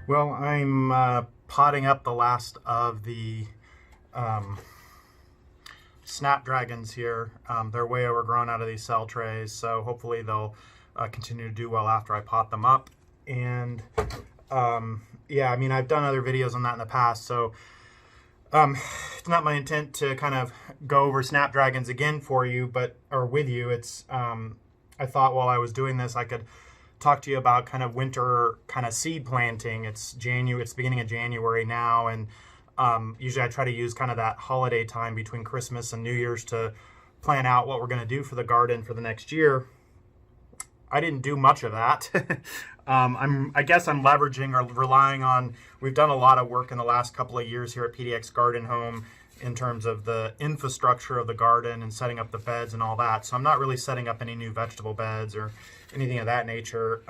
Well, I'm potting up the last of the um, snapdragons here. They're way overgrown out of these cell trays, so hopefully they'll continue to do well after I pot them up. And yeah, I mean, I've done other videos on that in the past, so it's not my intent to kind of go over snapdragons again for you, or with you. It's I thought while I was doing this, I could talk to you about kind of winter kind of seed planting. It's beginning of January now, and usually I try to use kind of that holiday time between Christmas and New Year's to plan out what we're going to do for the garden for the next year. I didn't do much of that. I guess I'm leveraging or relying on, we've done a lot of work in the last couple of years here at PDX Garden Home in terms of the infrastructure of the garden and setting up the beds and all that. So I'm not really setting up any new vegetable beds or anything of that nature.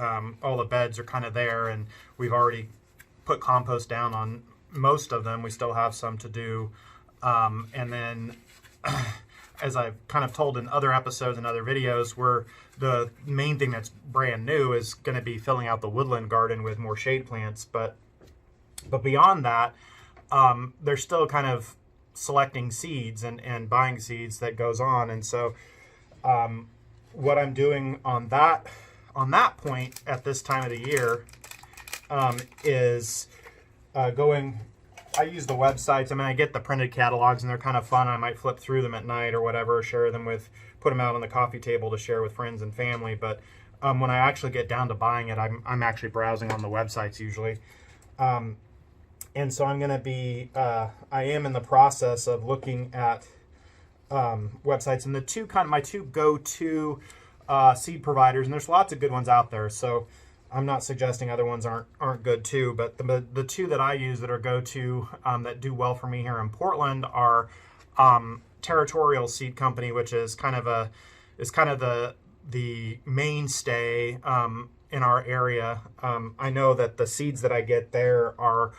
All the beds are kind of there, and we've already put compost down on most of them. We still have some to do. And then as I've kind of told in other episodes and other videos, the main thing that's brand new is going to be filling out the woodland garden with more shade plants. But beyond that, they're still kind of selecting seeds and buying seeds that goes on. And so what I'm doing on that point at this time of the year is going. I use the websites. I mean, I get the printed catalogs, and they're kind of fun. I might flip through them at night or whatever, put them out on the coffee table to share with friends and family. But when I actually get down to buying it, I'm actually browsing on the websites usually. And so I'm going to be, I am in the process of looking at websites, and my two go-to seed providers, and there's lots of good ones out there. So I'm not suggesting other ones aren't good too, but the two that I use that are go-to that do well for me here in Portland are Territorial Seed Company, which is kind of the mainstay in our area. I know that the seeds that I get there are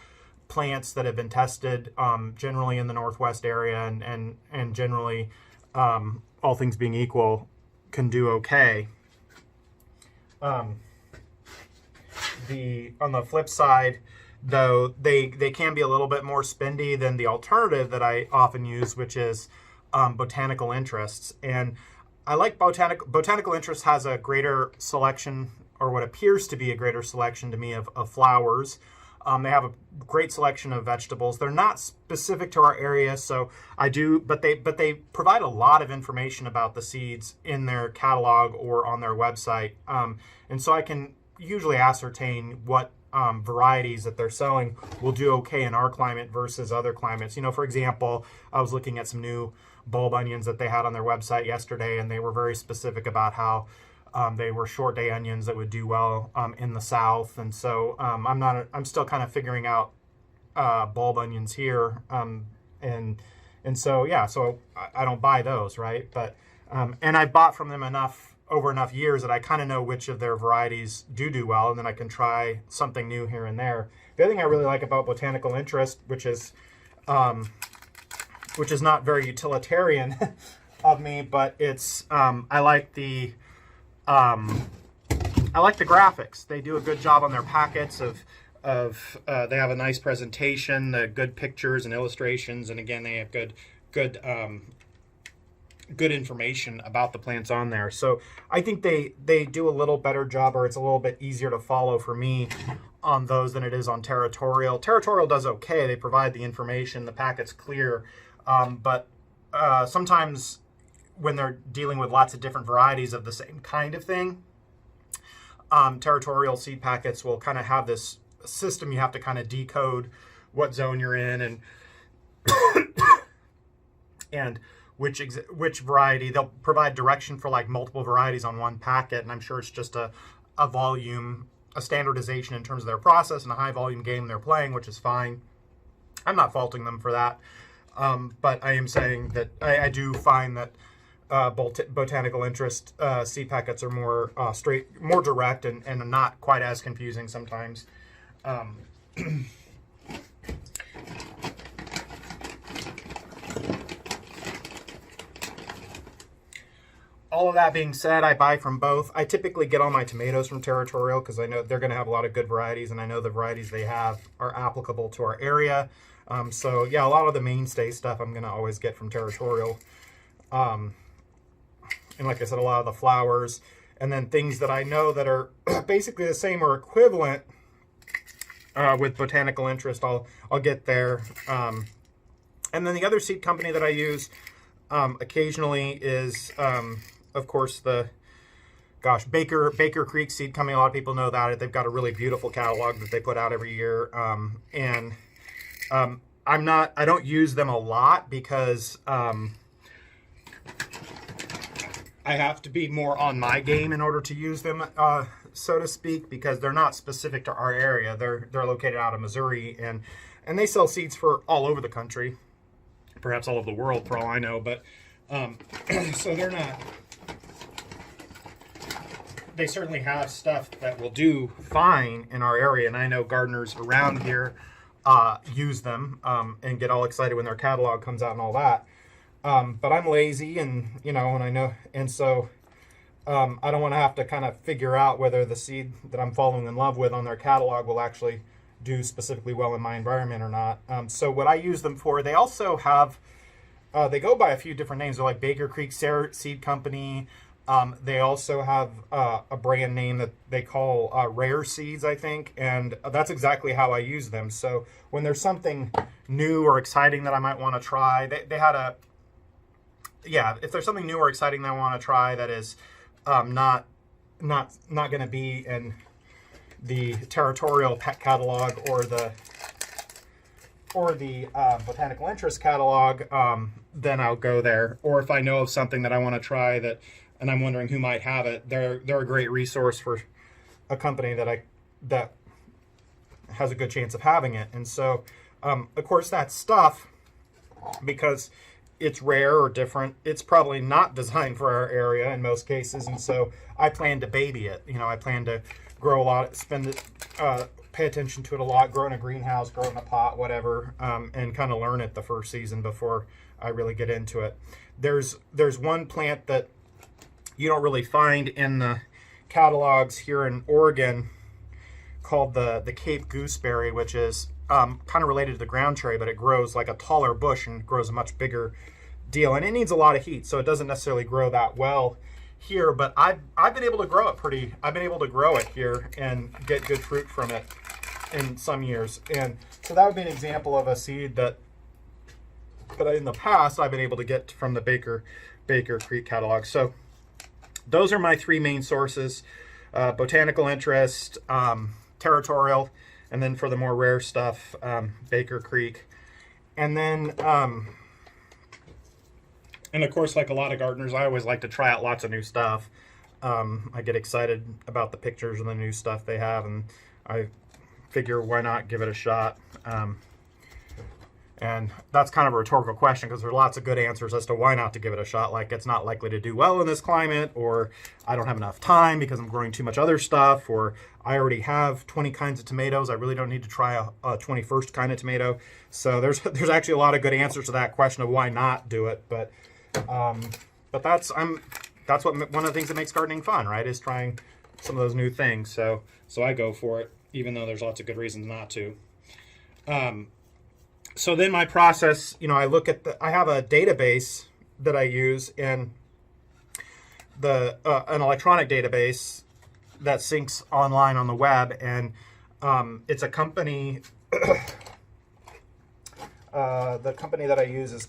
plants that have been tested generally in the Northwest area, and generally, all things being equal, can do okay. On the flip side, though, they can be a little bit more spendy than the alternative that I often use, which is Botanical Interests. And I like Botanical Interests has a greater selection, or what appears to be a greater selection to me, of flowers. They have a great selection of vegetables. They're not specific to our area, so but they provide a lot of information about the seeds in their catalog or on their website. And so I can usually ascertain what varieties that they're selling will do okay in our climate versus other climates. You know, for example, I was looking at some new bulb onions that they had on their website yesterday, and they were very specific about how they were short day onions that would do well in the South. And so I'm still kind of figuring out bulb onions here, and so yeah, so I don't buy those, right? But and I bought from them over enough years that I kind of know which of their varieties do well, and then I can try something new here and there. The other thing I really like about Botanical Interest, which is not very utilitarian of me, but it's I like the graphics. They do a good job on their packets they have a nice presentation, good pictures and illustrations, and again, they have good information about the plants on there. So I think they do a little better job, or it's a little bit easier to follow for me on those than it is on Territorial. Territorial does okay. They provide the information, the packet's clear, but sometimes when they're dealing with lots of different varieties of the same kind of thing, Territorial seed packets will kind of have this system. You have to kind of decode what zone you're in and which variety. They'll provide direction for like multiple varieties on one packet, and I'm sure it's just a volume, a standardization in terms of their process, and a high volume game they're playing, which is fine. I'm not faulting them for that, but I am saying that I do find that Botanical Interest seed packets are more more direct, and not quite as confusing sometimes. all of that being said, I buy from both. I typically get all my tomatoes from Territorial because I know they're going to have a lot of good varieties, and I know the varieties they have are applicable to our area. So yeah, a lot of the mainstay stuff I'm going to always get from Territorial. And like I said, a lot of the flowers, and then things that I know that are basically the same or equivalent with Botanical Interest, I'll get there. And then the other seed company that I use occasionally is, of course, Baker Creek Seed Company. A lot of people know that. They've got a really beautiful catalog that they put out every year. I don't use them a lot because I have to be more on my game in order to use them, so to speak, because they're not specific to our area. They're located out of Missouri, and they sell seeds for all over the country, perhaps all over the world for all I know. But so they're not. They certainly have stuff that will do fine in our area, and I know gardeners around here use them and get all excited when their catalog comes out and all that. But I'm lazy, and I know, and so I don't want to have to kind of figure out whether the seed that I'm falling in love with on their catalog will actually do specifically well in my environment or not. So what I use them for, they also have, they go by a few different names. They're like Baker Creek Seed Company. They also have a brand name that they call Rare Seeds, I think, and that's exactly how I use them. So when there's something new or exciting that I might want to try, they had a, yeah, if there's something new or exciting that I want to try that is not going to be in the Territorial Pet catalog or the Botanical Interest catalog, then I'll go there. Or if I know of something that I want to try that, and I'm wondering who might have it, they're a great resource for a company that has a good chance of having it. And so, of course, that stuff, because it's rare or different, it's probably not designed for our area in most cases. And so I plan to baby it. I plan to grow a lot, pay attention to it a lot, grow in a greenhouse, grow in a pot, whatever, and kind of learn it the first season before I really get into it. There's one plant that you don't really find in the catalogs here in Oregon called the Cape Gooseberry, which is kind of related to the ground cherry, but it grows like a taller bush and grows a much bigger deal. And it needs a lot of heat, so it doesn't necessarily grow that well here, but I've been able to grow it I've been able to grow it here and get good fruit from it in some years. And so that would be an example of a seed that in the past I've been able to get from the Baker Creek catalog. So those are my three main sources: Botanical Interest, Territorial, and then for the more rare stuff, Baker Creek. And then, and of course, like a lot of gardeners, I always like to try out lots of new stuff. I get excited about the pictures and the new stuff they have, and I figure why not give it a shot. And that's kind of a rhetorical question because there are lots of good answers as to why not to give it a shot. Like, it's not likely to do well in this climate, or I don't have enough time because I'm growing too much other stuff, or I already have 20 kinds of tomatoes. I really don't need to try a 21st kind of tomato. So there's actually a lot of good answers to that question of why not do it. But that's what one of the things that makes gardening fun, right? Is trying some of those new things. So I go for it, even though there's lots of good reasons not to. So then my process, I look at I have a database that I use in an electronic database that syncs online on the web, and it's a company. The company that I use is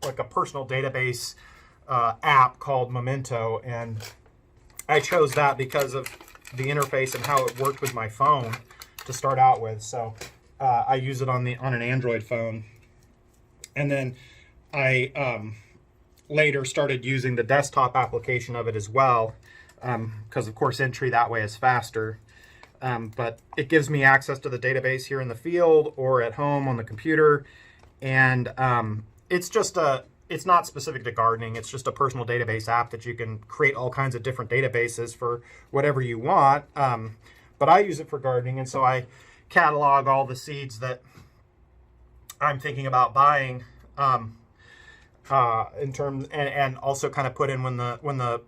like a personal database app called Memento, and I chose that because of the interface and how it worked with my phone to start out with. So I use it on an Android phone, and then I later started using the desktop application of it as well, because of course entry that way is faster. But it gives me access to the database here in the field or at home on the computer, and it's not specific to gardening. It's just a personal database app that you can create all kinds of different databases for whatever you want. But I use it for gardening, and so I catalog all the seeds that I'm thinking about buying in terms, and also kind of put in when the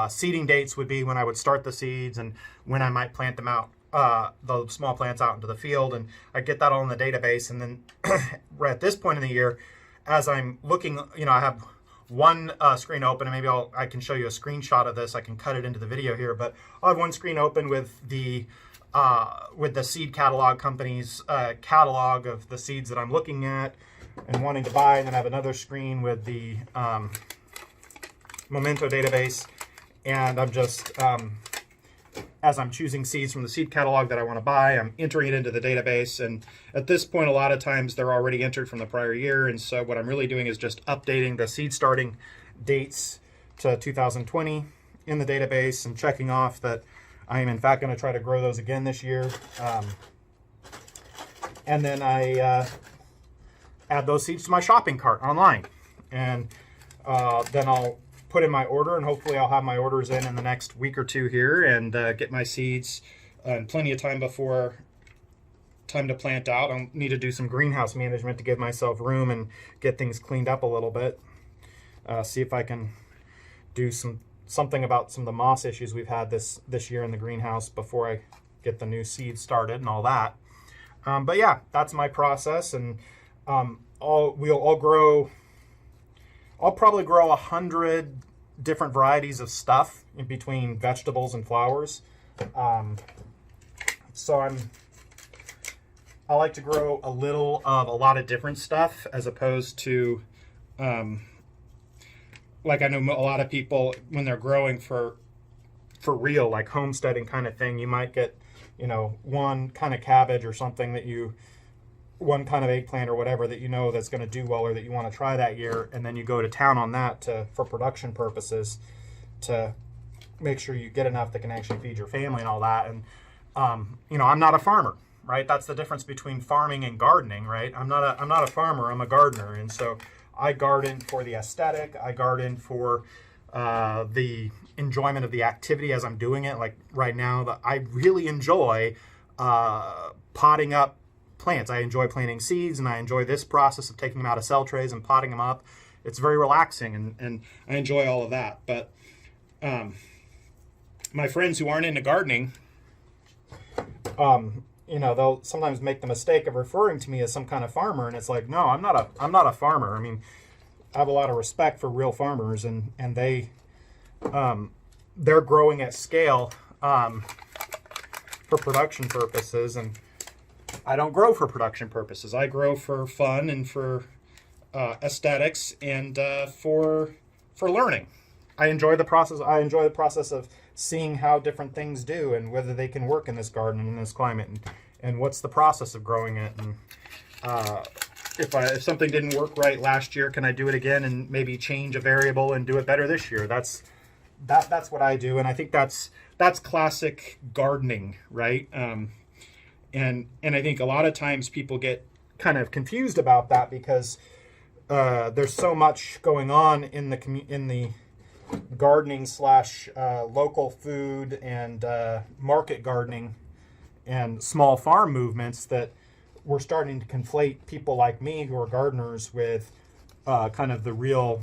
seeding dates would be, when I would start the seeds and when I might plant them out, the small plants out into the field, and I get that all in the database. And then right at this point in the year, as I'm looking, I have one screen open, and maybe I can show you a screenshot of this. I can cut it into the video here, but I'll have one screen open with the seed catalog company's catalog of the seeds that I'm looking at and wanting to buy, and then I have another screen with the Memento database, and I'm just as I'm choosing seeds from the seed catalog that I want to buy, I'm entering it into the database. And at this point, a lot of times they're already entered from the prior year. And so what I'm really doing is just updating the seed starting dates to 2020 in the database and checking off that I am in fact going to try to grow those again this year. And then I add those seeds to my shopping cart online. And then I'll put in my order, and hopefully I'll have my orders in the next week or two here, and get my seeds in plenty of time before time to plant out. I'll need to do some greenhouse management to give myself room and get things cleaned up a little bit. See if I can do something about some of the moss issues we've had this year in the greenhouse before I get the new seeds started and all that. But yeah, that's my process, and I'll probably grow 100 different varieties of stuff in between vegetables and flowers. So I like to grow a little of a lot of different stuff, as opposed to, like I know a lot of people, when they're growing for real, like homesteading kind of thing, you might get, one kind of cabbage or something one kind of eggplant or whatever that that's going to do well, or that you want to try that year, and then you go to town on that for production purposes, to make sure you get enough that can actually feed your family and all that. And I'm not a farmer, right? That's the difference between farming and gardening, right? I'm not a farmer, I'm a gardener. And so I garden for the aesthetic. I garden for the enjoyment of the activity as I'm doing it. Like right now, I really enjoy potting up plants. I enjoy planting seeds, and I enjoy this process of taking them out of cell trays and potting them up. It's very relaxing, and I enjoy all of that. But my friends who aren't into gardening, they'll sometimes make the mistake of referring to me as some kind of farmer, and it's like, no, I'm not a farmer. I mean, I have a lot of respect for real farmers, and they're growing at scale for production purposes, and I don't grow for production purposes. I grow for fun and for aesthetics, and for learning. I enjoy the process. I enjoy the process of seeing how different things do, and whether they can work in this garden and in this climate, and what's the process of growing it. And if something didn't work right last year, can I do it again and maybe change a variable and do it better this year? That's what I do, and I think that's classic gardening, right? And I think a lot of times people get kind of confused about that, because there's so much going on in the gardening / local food and market gardening and small farm movements, that we're starting to conflate people like me who are gardeners with kind of the real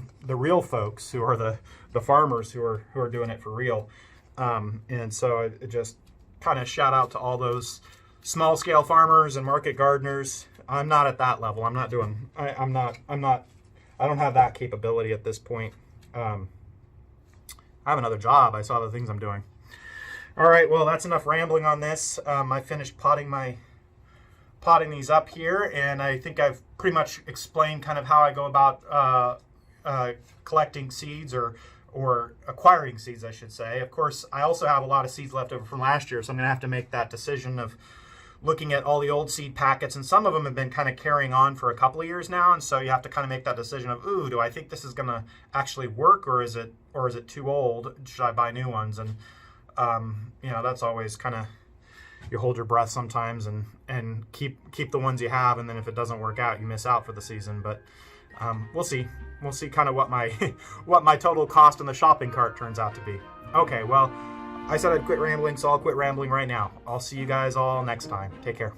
folks who are the farmers who are doing it for real. And so I just kind of shout out to all those small scale farmers and market gardeners. I'm not at that level. I don't have that capability at this point. I have another job. I saw the things I'm doing. All right, well, that's enough rambling on this. I finished potting these up here, and I think I've pretty much explained kind of how I go about collecting seeds, or acquiring seeds, I should say. Of course, I also have a lot of seeds left over from last year, so I'm going to have to make that decision of looking at all the old seed packets, and some of them have been kind of carrying on for a couple of years now, and so you have to kind of make that decision of, ooh, do I think this is going to actually work, or is it too old? Should I buy new ones? And that's always kind of, you hold your breath sometimes and keep the ones you have, and then if it doesn't work out, you miss out for the season. But we'll see kind of what my total cost in the shopping cart turns out to be. Okay, well, I said I'd quit rambling, so I'll quit rambling right now. I'll see you guys all next time. Take care.